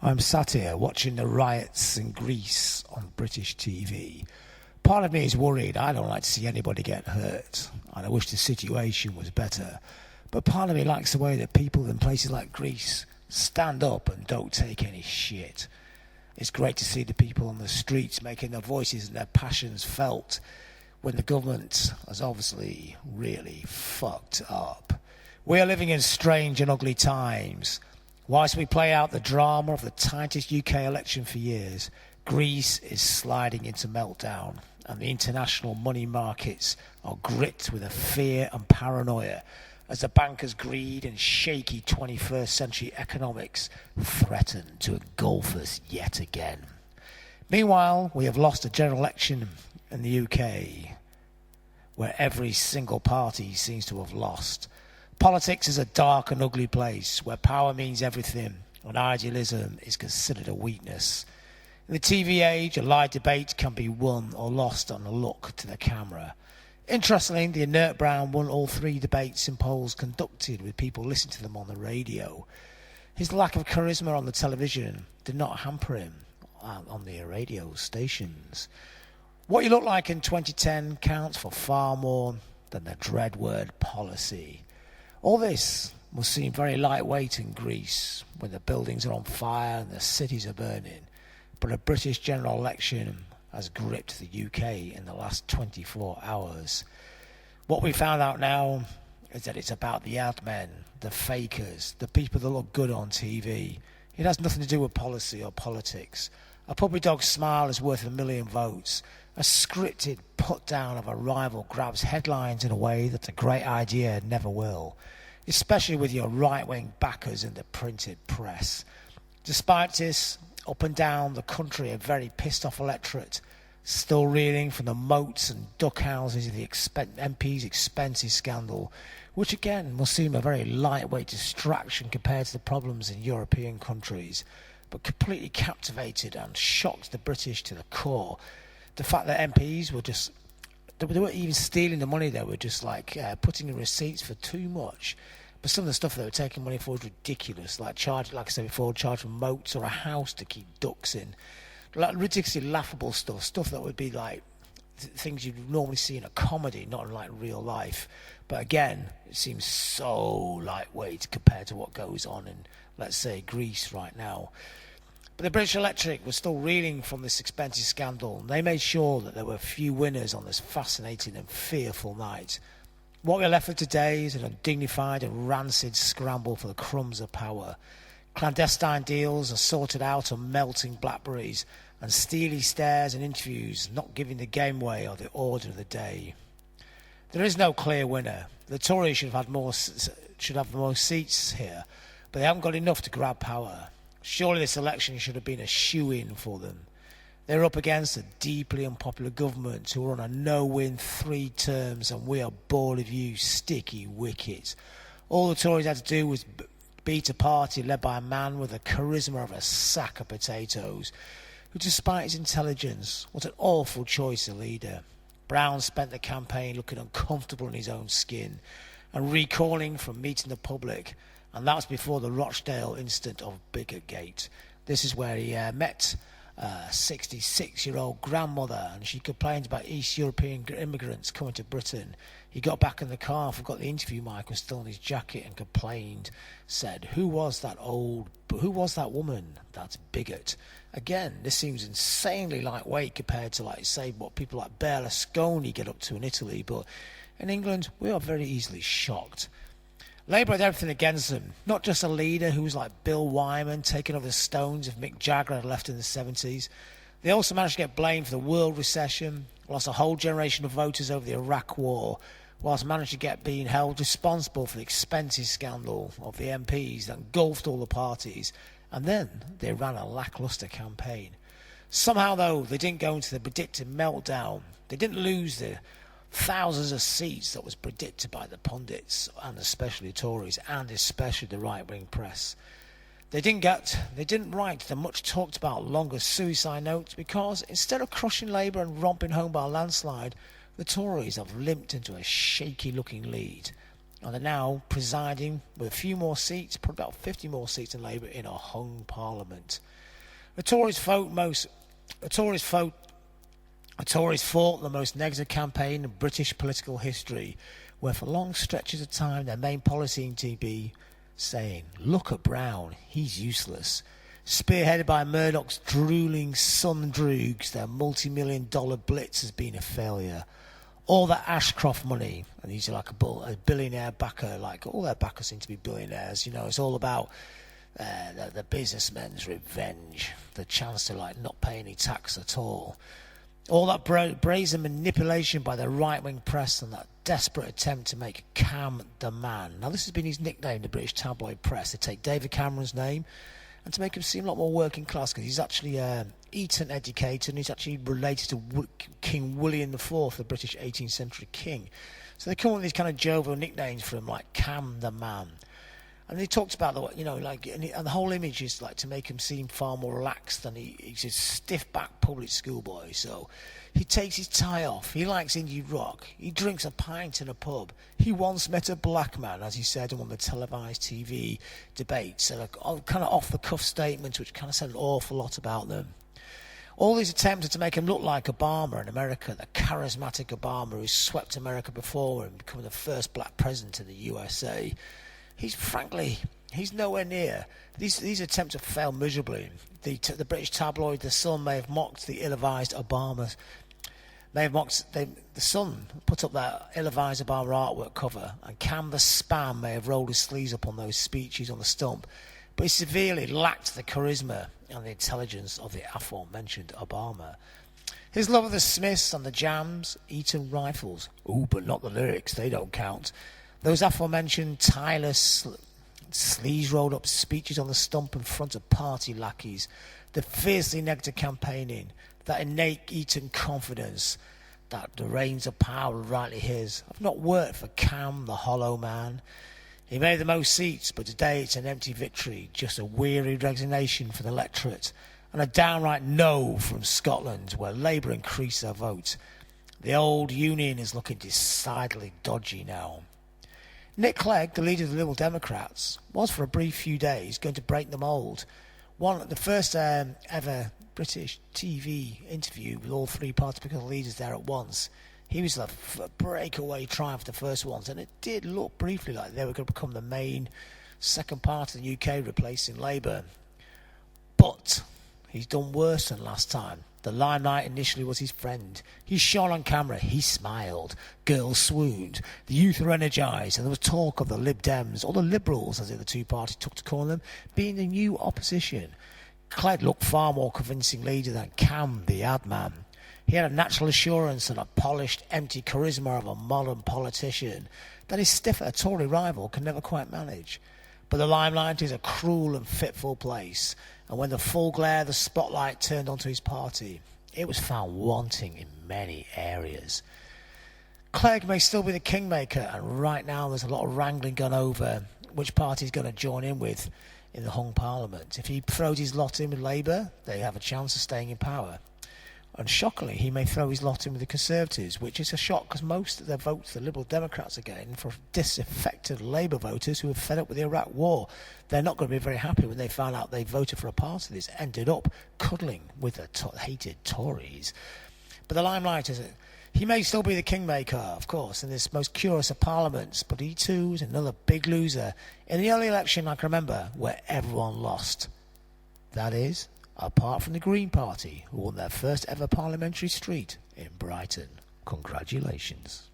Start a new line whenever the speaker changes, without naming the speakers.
I'm sat here watching the riots in Greece on British TV. Part of me is worried. I don't like to see anybody get hurt, and I wish the situation was better. But part of me likes the way that people in places like Greece stand up and don't take any shit. It's great to see the people on the streets making their voices and their passions felt when the government has obviously really fucked up. We are living in strange and ugly times. Whilst we play out the drama of the tightest UK election for years, Greece is sliding into meltdown, and the international money markets are gripped with a fear and paranoia as the bankers' greed and shaky 21st century economics threaten to engulf us yet again. Meanwhile, we have lost a general election in the UK, where every single party seems to have lost. Politics is a dark and ugly place where power means everything and idealism is considered a weakness. In the TV age, a live debate can be won or lost on a look to the camera. Interestingly, the inert Brown won all 3 debates in polls conducted with people listening to them on the radio. His lack of charisma on the television did not hamper him on the radio stations. What you look like in 2010 counts for far more than the dread word policy. All this must seem very lightweight in Greece when the buildings are on fire and the cities are burning. But a British general election has gripped the UK in the last 24 hours. What we found out now is that it's about the ad men, the fakers, the people that look good on TV. It has nothing to do with policy or politics. A puppy dog's smile is worth 1 million votes. A scripted put-down of a rival grabs headlines in a way that a great idea never will, especially with your right-wing backers in the printed press. Despite this, up and down the country, a very pissed-off electorate, still reeling from the moats and duck houses of the MP's expenses scandal, which again must seem a very lightweight distraction compared to the problems in European countries, but completely captivated and shocked the British to the core. The fact that MPs were just, they weren't even stealing the money, they were just like putting in receipts for too much. But some of the stuff they were taking money for was ridiculous, like charge, like I said before, charge for moats or a house to keep ducks in. Like ridiculously laughable stuff that would be like things you'd normally see in a comedy, not in like real life. But again, it seems so lightweight compared to what goes on in, let's say, Greece right now. But the British electorate was still reeling from this expensive scandal, and they made sure that there were few winners on this fascinating and fearful night. What we're left with today is an undignified and rancid scramble for the crumbs of power. Clandestine deals are sorted out on melting blackberries, and steely stares and interviews not giving the game away are the order of the day. There is no clear winner. The Tories should have more seats here, but they haven't got enough to grab power. Surely this election should have been a shoe-in for them. They're up against a deeply unpopular government who are on a no-win 3 terms, and we are bored of you, sticky wickets. All the Tories had to do was beat a party led by a man with the charisma of a sack of potatoes, who, despite his intelligence, was an awful choice of leader. Brown spent the campaign looking uncomfortable in his own skin and recoiling from meeting the public, and that was before the Rochdale incident of Bigotgate. This is where he met a 66-year-old grandmother, and she complained about East European immigrants coming to Britain. He got back in the car, forgot the interview mic was still in his jacket, and complained, said, who was that woman, that bigot? Again, this seems insanely lightweight compared to, like, say, what people like Berlusconi get up to in Italy, but in England, we are very easily shocked. Labour had everything against them, not just a leader who was like Bill Wyman taking over the stones of Mick Jagger had left in the 70s. They also managed to get blamed for the world recession, lost a whole generation of voters over the Iraq war, whilst managed to get being held responsible for the expenses scandal of the MPs that engulfed all the parties, and then they ran a lacklustre campaign. Somehow, though, they didn't go into the predicted meltdown. They didn't lose the thousands of seats that was predicted by the pundits, and especially Tories, and especially the right-wing press. They didn't write the much talked about longer suicide notes, because instead of crushing Labour and romping home by a landslide, the Tories have limped into a shaky looking lead. and they're now presiding with a few more seats, probably about 50 more seats in Labour, in a hung parliament. The Tories fought the most negative campaign in British political history, where for long stretches of time their main policy seemed to be saying, "Look at Brown, he's useless." Spearheaded by Murdoch's drooling son droogs, their multi-million-dollar blitz has been a failure. All that Ashcroft money, and these are like a billionaire backer, like all their backers seem to be billionaires, you know, it's all about the businessmen's revenge, the chance to like not pay any tax at all. All that brazen manipulation by the right-wing press and that desperate attempt to make Cam the man. Now this has been his nickname, the British tabloid press. They take David Cameron's name and to make him seem a lot more working class, because he's actually Eton educated and he's actually related to King William IV, the British 18th century king. So they come up with these kind of jovial nicknames for him, like Cam the man. And they talked about the, you know, like, and the whole image is like to make him seem far more relaxed than he's a stiff-backed public schoolboy. So he takes his tie off. He likes indie rock. He drinks a pint in a pub. He once met a black man, as he said in one of the televised TV debates, and kind of off-the-cuff statements which kind of said an awful lot about them. All these attempts to make him look like Obama in America, the charismatic Obama who swept America before and becoming the first black president in the USA. He's nowhere near. These attempts have failed miserably. The British tabloid The Sun may have mocked the ill-advised Obama. The Sun put up that ill-advised Obama artwork cover, and Cam the Spam may have rolled his sleeves up on those speeches on the stump, but he severely lacked the charisma and the intelligence of the aforementioned Obama. His love of the Smiths and the Jams, Eton rifles. Ooh, but not the lyrics, they don't count. Those aforementioned tireless, sleeves rolled up speeches on the stump in front of party lackeys, the fiercely negative campaigning, that innate Eton confidence that the reins of power are rightly his, have not worked for Cam, the hollow man. He made the most seats, but today it's an empty victory, just a weary resignation for the electorate, and a downright no from Scotland, where Labour increased their vote. The old Union is looking decidedly dodgy now. Nick Clegg, the leader of the Liberal Democrats, was for a brief few days going to break the mould. The first ever British TV interview with all three party political leaders there at once. He was a breakaway triumph, the first ones, and it did look briefly like they were going to become the main second party of the UK, replacing Labour. But he's done worse than last time. The limelight initially was his friend. He shone on camera, he smiled, girls swooned, the youth were energised, and there was talk of the Lib Dems, or the Liberals as the other two parties took to call them, being the new opposition. Clegg looked far more convincing leader than Cam, the ad man. He had a natural assurance and a polished, empty charisma of a modern politician that his stiffer Tory rival can never quite manage. But the limelight is a cruel and fitful place, and when the full glare of the spotlight turned onto his party, it was found wanting in many areas. Clegg may still be the kingmaker, and right now there's a lot of wrangling gone over which party he's going to join in with in the hung parliament. If he throws his lot in with Labour, they have a chance of staying in power. And shockingly, he may throw his lot in with the Conservatives, which is a shock because most of their votes the Liberal Democrats are getting for disaffected Labour voters who are fed up with the Iraq war. They're not going to be very happy when they find out they voted for a party that's ended up cuddling with the hated Tories. But the limelight is he may still be the kingmaker, of course, in this most curious of parliaments, but he too is another big loser in the early election I can remember where everyone lost. That is, apart from the Green Party, who won their first ever parliamentary street in Brighton. Congratulations.